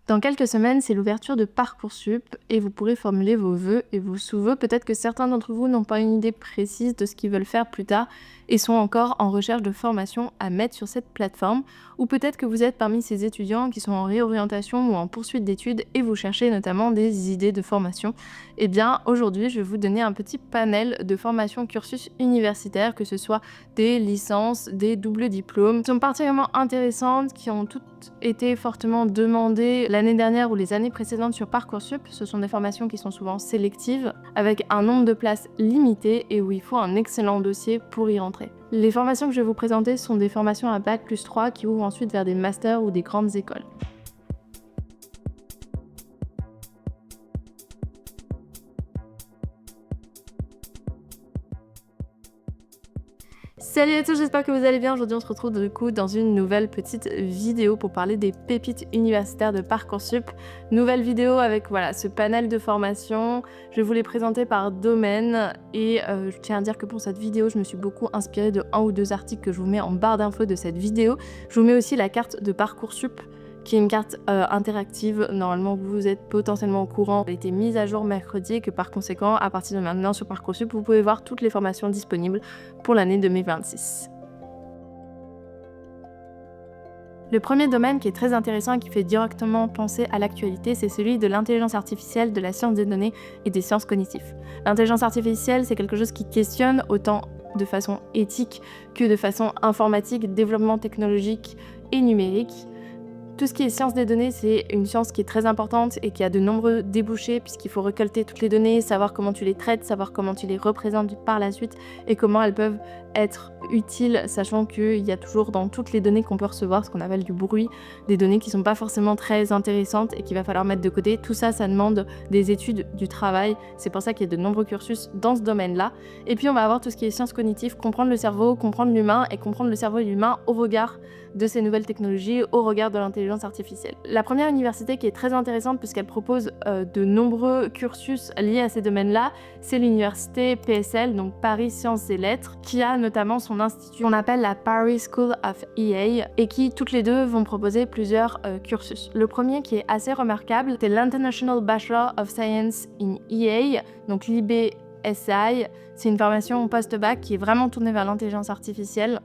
Dans quelques semaines, c'est l'ouverture de Parcoursup et vous pourrez formuler vos vœux et vos sous-vœux. Peut-être que certains d'entre vous n'ont pas une idée précise de ce qu'ils veulent faire plus tard et sont encore en recherche de formation à mettre sur cette plateforme. Ou peut-être que vous êtes parmi ces étudiants qui sont en réorientation ou en poursuite d'études et vous cherchez notamment des idées de formation. Eh bien, aujourd'hui, je vais vous donner un petit panel de formations cursus universitaires, que ce soit des licences, des doubles diplômes, qui sont particulièrement intéressantes, qui ont toutes été fortement demandées l'année dernière ou les années précédentes sur Parcoursup. Ce sont des formations qui sont souvent sélectives, avec un nombre de places limité et où il faut un excellent dossier pour y rentrer. Les formations que je vais vous présenter sont des formations à Bac+3 qui ouvrent ensuite vers des masters ou des grandes écoles. Salut à tous, j'espère que vous allez bien. Aujourd'hui, on se retrouve du coup dans une nouvelle petite vidéo pour parler des pépites universitaires de Parcoursup. Nouvelle vidéo avec ce panel de formations. Je vais vous les présenter par domaine et je tiens à dire que pour cette vidéo, je me suis beaucoup inspirée de 1 ou 2 articles que je vous mets en barre d'infos de cette vidéo. Je vous mets aussi la carte de Parcoursup, qui est une carte interactive. Normalement, vous êtes potentiellement au courant. Elle a été mise à jour mercredi et que par conséquent, à partir de maintenant sur Parcoursup, vous pouvez voir toutes les formations disponibles pour l'année 2026. Le premier domaine qui est très intéressant et qui fait directement penser à l'actualité, c'est celui de l'intelligence artificielle, de la science des données et des sciences cognitives. L'intelligence artificielle, c'est quelque chose qui questionne autant de façon éthique que de façon informatique, développement technologique et numérique. Tout ce qui est science des données, c'est une science qui est très importante et qui a de nombreux débouchés puisqu'il faut récolter toutes les données, savoir comment tu les traites, savoir comment tu les représentes par la suite et comment elles peuvent être utiles, sachant qu'il y a toujours dans toutes les données qu'on peut recevoir ce qu'on appelle du bruit, des données qui ne sont pas forcément très intéressantes et qu'il va falloir mettre de côté. Tout ça, ça demande des études, du travail. C'est pour ça qu'il y a de nombreux cursus dans ce domaine-là. Et puis on va avoir tout ce qui est sciences cognitives, comprendre le cerveau, comprendre l'humain et comprendre le cerveau et l'humain au regard de ces nouvelles technologies, au regard de l'intelligence artificielle. La première université qui est très intéressante puisqu'elle propose de nombreux cursus liés à ces domaines-là, c'est l'université PSL, donc Paris Sciences et Lettres, qui a notamment son institut qu'on appelle la Paris School of EA et qui toutes les deux vont proposer plusieurs cursus. Le premier qui est assez remarquable, c'est l'International Bachelor of Science in EA, donc l'IBSI. C'est une formation post-bac qui est vraiment tournée vers l'intelligence artificielle,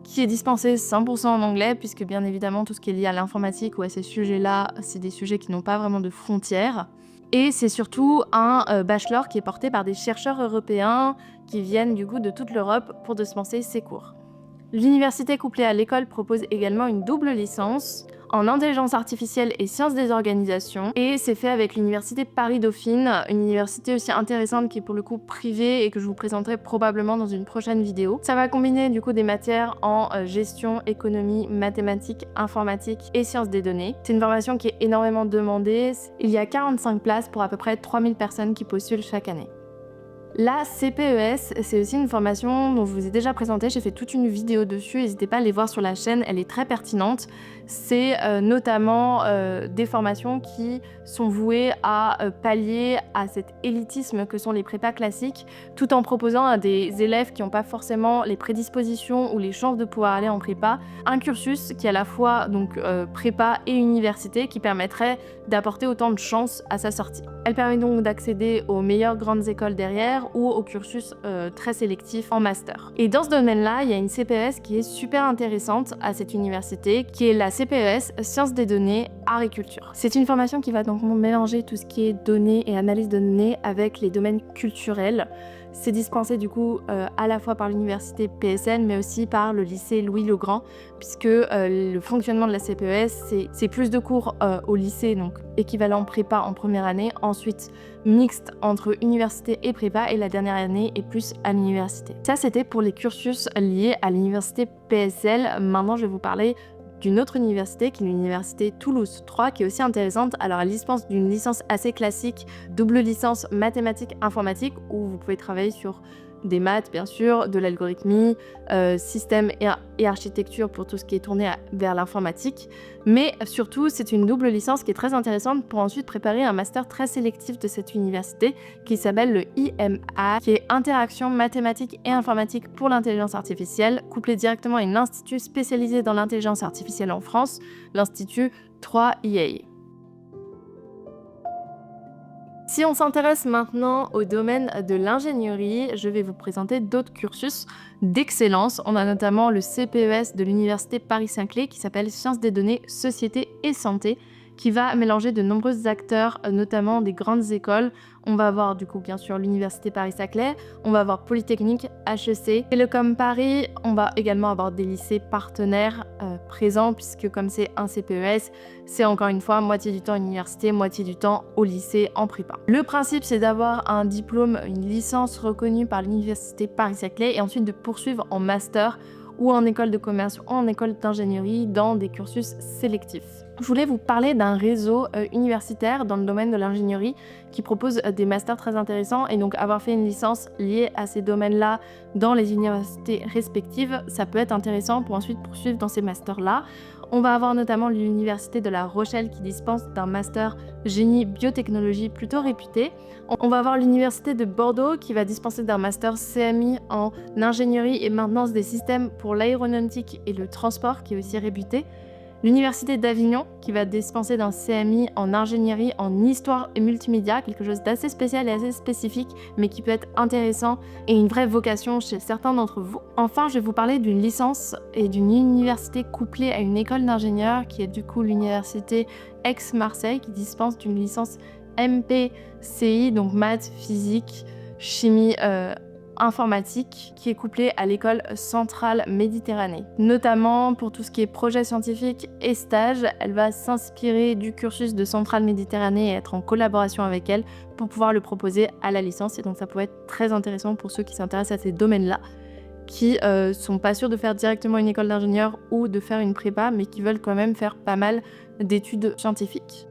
qui est dispensé 100% en anglais, puisque bien évidemment tout ce qui est lié à l'informatique ou à ces sujets-là, c'est des sujets qui n'ont pas vraiment de frontières. Et c'est surtout un bachelor qui est porté par des chercheurs européens qui viennent du coup de toute l'Europe pour dispenser ces cours. L'université couplée à l'école propose également une double licence en intelligence artificielle et sciences des organisations, et c'est fait avec l'université Paris-Dauphine, une université aussi intéressante qui est pour le coup privée et que je vous présenterai probablement dans une prochaine vidéo. Ça va combiner du coup des matières en gestion, économie, mathématiques, informatique et sciences des données. C'est une formation qui est énormément demandée. Il y a 45 places pour à peu près 3000 personnes qui postulent chaque année. La CPES, c'est aussi une formation dont je vous ai déjà présenté, j'ai fait toute une vidéo dessus, n'hésitez pas à aller voir sur la chaîne, elle est très pertinente. C'est notamment des formations qui sont vouées à pallier à cet élitisme que sont les prépas classiques, tout en proposant à des élèves qui n'ont pas forcément les prédispositions ou les chances de pouvoir aller en prépa, un cursus qui est à la fois donc prépa et université, qui permettrait d'apporter autant de chances à sa sortie. Elle permet donc d'accéder aux meilleures grandes écoles derrière ou au cursus très sélectif en master. Et dans ce domaine-là, il y a une CPES qui est super intéressante à cette université, qui est la CPES Sciences des données, Agriculture. C'est une formation qui va donc mélanger tout ce qui est données et analyse de données avec les domaines culturels. C'est dispensé du coup à la fois par l'université PSN mais aussi par le lycée Louis-le-Grand, puisque le fonctionnement de la CPES, c'est plus de cours au lycée, donc équivalent prépa en première année, ensuite mixte entre université et prépa, et la dernière année est plus à l'université. Ça, c'était pour les cursus liés à l'université PSL. Maintenant, je vais vous parler d'une autre université, qui est l'université Toulouse 3, qui est aussi intéressante. Alors elle dispense d'une licence assez classique, double licence mathématiques informatique, où vous pouvez travailler sur des maths bien sûr, de l'algorithmie, système et architecture pour tout ce qui est tourné vers l'informatique. Mais surtout, c'est une double licence qui est très intéressante pour ensuite préparer un master très sélectif de cette université qui s'appelle le IMA, qui est Interaction mathématique et informatique pour l'intelligence artificielle, couplé directement à l'institut spécialisé dans l'intelligence artificielle en France, l'Institut 3IA. Si on s'intéresse maintenant au domaine de l'ingénierie, je vais vous présenter d'autres cursus d'excellence. On a notamment le CPES de l'Université Paris-Saclay qui s'appelle Sciences des données, société et santé, qui va mélanger de nombreux acteurs, notamment des grandes écoles. On va avoir du coup bien sûr l'Université Paris-Saclay, on va avoir Polytechnique, HEC, Télécom Paris, on va également avoir des lycées partenaires présents puisque comme c'est un CPES, c'est encore une fois moitié du temps à l'université, moitié du temps au lycée en prépa. Le principe c'est d'avoir un diplôme, une licence reconnue par l'Université Paris-Saclay et ensuite de poursuivre en master ou en école de commerce ou en école d'ingénierie dans des cursus sélectifs. Je voulais vous parler d'un réseau universitaire dans le domaine de l'ingénierie qui propose des masters très intéressants et donc avoir fait une licence liée à ces domaines-là dans les universités respectives, ça peut être intéressant pour ensuite poursuivre dans ces masters-là. On va avoir notamment l'Université de La Rochelle qui dispense d'un master génie biotechnologie plutôt réputé. On va avoir l'Université de Bordeaux qui va dispenser d'un master CMI en ingénierie et maintenance des systèmes pour l'aéronautique et le transport qui est aussi réputé. L'Université d'Avignon qui va dispenser d'un CMI en ingénierie en histoire et multimédia, quelque chose d'assez spécial et assez spécifique, mais qui peut être intéressant et une vraie vocation chez certains d'entre vous. Enfin, je vais vous parler d'une licence et d'une université couplée à une école d'ingénieurs qui est du coup l'Université Aix-Marseille qui dispense d'une licence MPCI, donc maths, physique, chimie, informatique qui est couplée à l'école centrale Méditerranée. Notamment pour tout ce qui est projet scientifique et stage, elle va s'inspirer du cursus de Centrale Méditerranée et être en collaboration avec elle pour pouvoir le proposer à la licence. Et donc ça pourrait être très intéressant pour ceux qui s'intéressent à ces domaines-là, qui sont pas sûrs de faire directement une école d'ingénieur ou de faire une prépa, mais qui veulent quand même faire pas mal d'études scientifiques.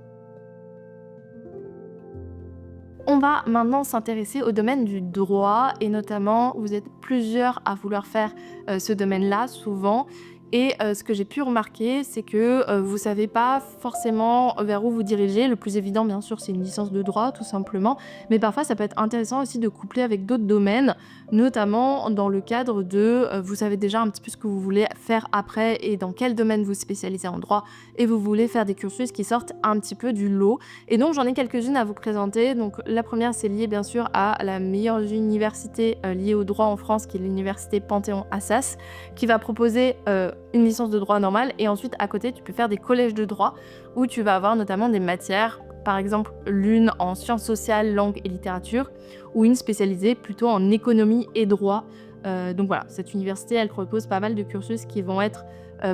On va maintenant s'intéresser au domaine du droit et notamment, vous êtes plusieurs à vouloir faire ce domaine-là souvent. Et ce que j'ai pu remarquer, c'est que vous savez pas forcément vers où vous dirigez. Le plus évident, bien sûr, c'est une licence de droit, tout simplement. Mais parfois, ça peut être intéressant aussi de coupler avec d'autres domaines, notamment dans le cadre de vous savez déjà un petit peu ce que vous voulez faire après et dans quel domaine vous spécialisez en droit et vous voulez faire des cursus qui sortent un petit peu du lot. Et donc, j'en ai quelques-unes à vous présenter. Donc, la première, c'est lié bien sûr à la meilleure université liée au droit en France, qui est l'université Panthéon-Assas, qui va proposer une licence de droit normale et ensuite à côté tu peux faire des collèges de droit où tu vas avoir notamment des matières, par exemple l'une en sciences sociales, langue et littérature ou une spécialisée plutôt en économie et droit. Donc voilà, cette université elle propose pas mal de cursus qui vont être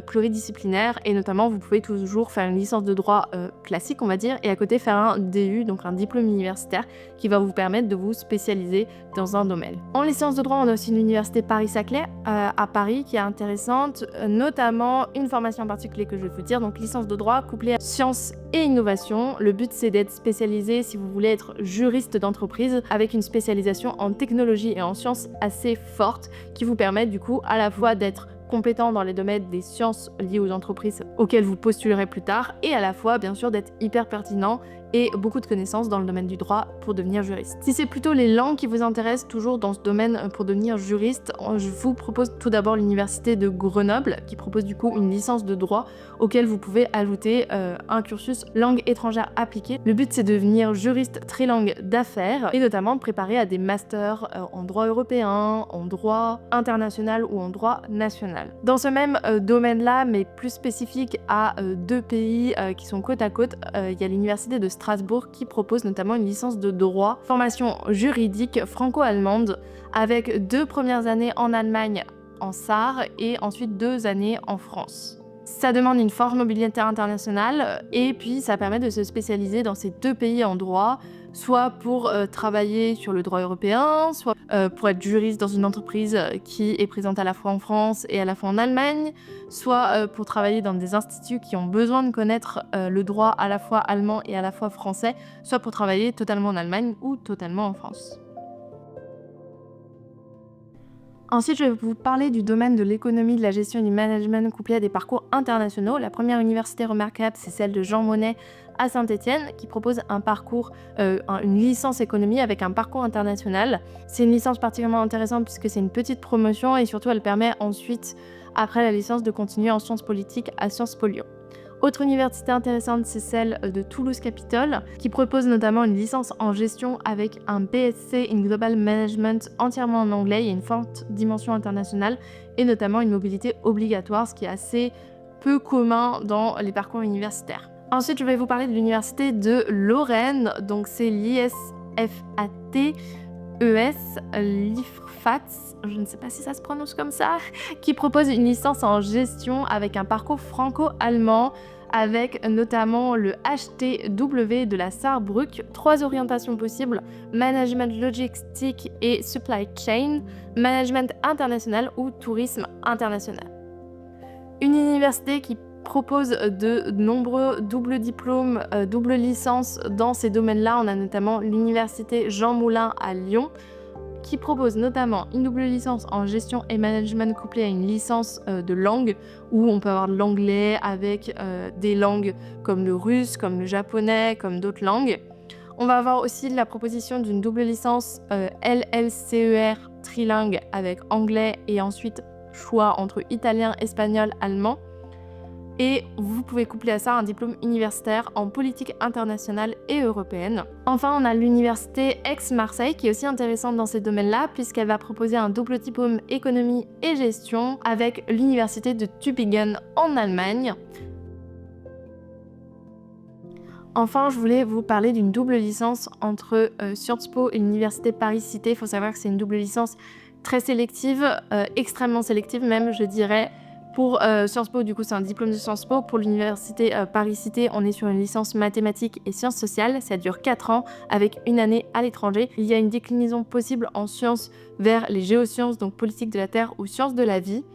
pluridisciplinaires et notamment vous pouvez toujours faire une licence de droit classique on va dire et à côté faire un DU, donc un diplôme universitaire qui va vous permettre de vous spécialiser dans un domaine. En licence de droit on a aussi l'université Paris-Saclay à Paris qui est intéressante, notamment une formation en particulier que je vais vous dire, donc licence de droit couplée à sciences et innovation. Le but c'est d'être spécialisé si vous voulez être juriste d'entreprise avec une spécialisation en technologie et en sciences assez forte qui vous permettent du coup à la fois d'être compétent dans les domaines des sciences liées aux entreprises auxquelles vous postulerez plus tard et à la fois bien sûr d'être hyper pertinent et beaucoup de connaissances dans le domaine du droit pour devenir juriste. Si c'est plutôt les langues qui vous intéressent toujours dans ce domaine pour devenir juriste, je vous propose tout d'abord l'université de Grenoble qui propose du coup une licence de droit auquel vous pouvez ajouter un cursus langue étrangère appliquée. Le but c'est de devenir juriste trilingue d'affaires et notamment de préparer à des masters en droit européen, en droit international ou en droit national. Dans ce même domaine-là, mais plus spécifique à deux pays qui sont côte à côte, il y a l'université de Strasbourg qui propose notamment une licence de droit, formation juridique franco-allemande avec 2 premières années en Allemagne en SAR et ensuite 2 années en France. Ça demande une forte mobilité internationale et puis ça permet de se spécialiser dans ces 2 pays en droit, soit pour travailler sur le droit européen, soit pour être juriste dans une entreprise qui est présente à la fois en France et à la fois en Allemagne, soit pour travailler dans des instituts qui ont besoin de connaître le droit à la fois allemand et à la fois français, soit pour travailler totalement en Allemagne ou totalement en France. Ensuite, je vais vous parler du domaine de l'économie, de la gestion et du management couplé à des parcours internationaux. La première université remarquable, c'est celle de Jean Monnet à Saint-Étienne, qui propose un parcours, une licence économie avec un parcours international. C'est une licence particulièrement intéressante puisque c'est une petite promotion et surtout elle permet ensuite, après la licence, de continuer en sciences politiques à Sciences Po Lyon. Autre université intéressante, c'est celle de Toulouse Capitole, qui propose notamment une licence en gestion avec un BSc in Global Management entièrement en anglais. Il y a une forte dimension internationale et notamment une mobilité obligatoire, ce qui est assez peu commun dans les parcours universitaires. Ensuite, je vais vous parler de l'université de Lorraine, donc c'est l'ISFAT. L'IFFATS, je ne sais pas si ça se prononce comme ça, qui propose une licence en gestion avec un parcours franco-allemand, avec notamment le HTW de la Saarbrück, 3 orientations possibles: management logistique et supply chain, management international ou tourisme international. Une université qui propose de nombreux doubles diplômes, doubles licences dans ces domaines-là. On a notamment l'université Jean Moulin à Lyon, qui propose notamment une double licence en gestion et management couplée à une licence de langue, où on peut avoir de l'anglais avec des langues comme le russe, comme le japonais, comme d'autres langues. On va avoir aussi la proposition d'une double licence LLCER trilingue avec anglais et ensuite choix entre italien, espagnol, allemand. Et vous pouvez coupler à ça un diplôme universitaire en politique internationale et européenne. Enfin, on a l'université Aix-Marseille qui est aussi intéressante dans ces domaines-là, puisqu'elle va proposer un double diplôme économie et gestion avec l'université de Tübingen en Allemagne. Enfin, je voulais vous parler d'une double licence entre Sciences Po et l'université Paris-Cité. Il faut savoir que c'est une double licence très sélective, extrêmement sélective même, je dirais. Pour Sciences Po, du coup, c'est un diplôme de Sciences Po. Pour l'université Paris-Cité, on est sur une licence mathématiques et sciences sociales. Ça dure 4 ans avec une année à l'étranger. Il y a une déclinaison possible en sciences vers les géosciences, donc politique de la Terre ou sciences de la vie.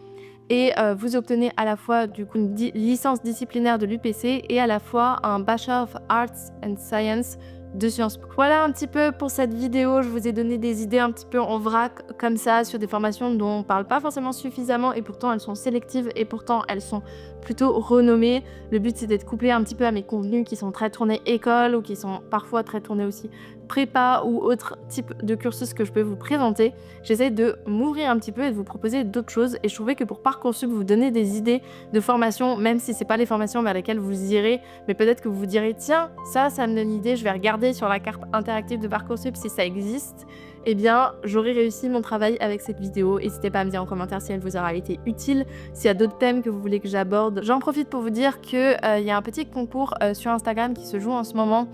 Et vous obtenez à la fois du coup, une licence disciplinaire de l'UPC et à la fois un Bachelor of Arts and Science de Sciences Po. Voilà un petit peu pour cette vidéo. Je vous ai donné des idées un petit peu en vrac comme ça sur des formations dont on parle pas forcément suffisamment et pourtant elles sont sélectives et pourtant elles sont plutôt renommées. Le but c'est d'être couplé un petit peu à mes contenus qui sont très tournés école ou qui sont parfois très tournés aussi prépa ou autre type de cursus que je peux vous présenter. J'essaie de m'ouvrir un petit peu et de vous proposer d'autres choses et je trouvais que pour Parcoursup vous donner des idées de formation, même si c'est pas les formations vers lesquelles vous irez, mais peut-être que vous vous direz tiens, ça me donne l'idée, je vais regarder sur la carte interactive de Parcoursup si ça existe. Eh bien, j'aurai réussi mon travail avec cette vidéo. N'hésitez pas à me dire en commentaire si elle vous aura été utile, s'il y a d'autres thèmes que vous voulez que j'aborde. J'en profite pour vous dire qu'il y a un petit concours sur Instagram qui se joue en ce moment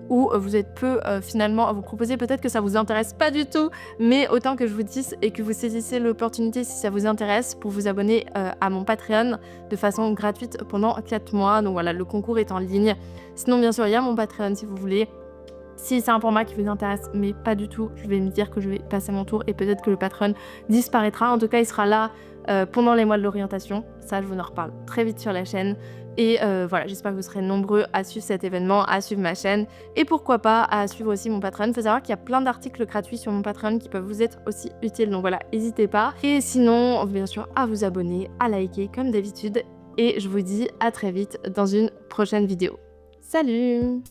où vous êtes peu finalement à vous proposer. Peut-être que ça vous intéresse pas du tout, mais autant que je vous dise et que vous saisissez l'opportunité si ça vous intéresse pour vous abonner à mon Patreon de façon gratuite pendant 4 mois. Donc voilà, le concours est en ligne. Sinon, bien sûr, il y a mon Patreon si vous voulez. Si c'est un format qui vous intéresse, mais pas du tout, je vais me dire que je vais passer mon tour et peut-être que le Patreon disparaîtra. En tout cas, il sera là pendant les mois de l'orientation. Ça, je vous en reparle très vite sur la chaîne. Et voilà, j'espère que vous serez nombreux à suivre cet événement, à suivre ma chaîne et pourquoi pas à suivre aussi mon Patreon. Il faut savoir qu'il y a plein d'articles gratuits sur mon Patreon qui peuvent vous être aussi utiles. Donc voilà, n'hésitez pas. Et sinon, bien sûr, à vous abonner, à liker comme d'habitude. Et je vous dis à très vite dans une prochaine vidéo. Salut!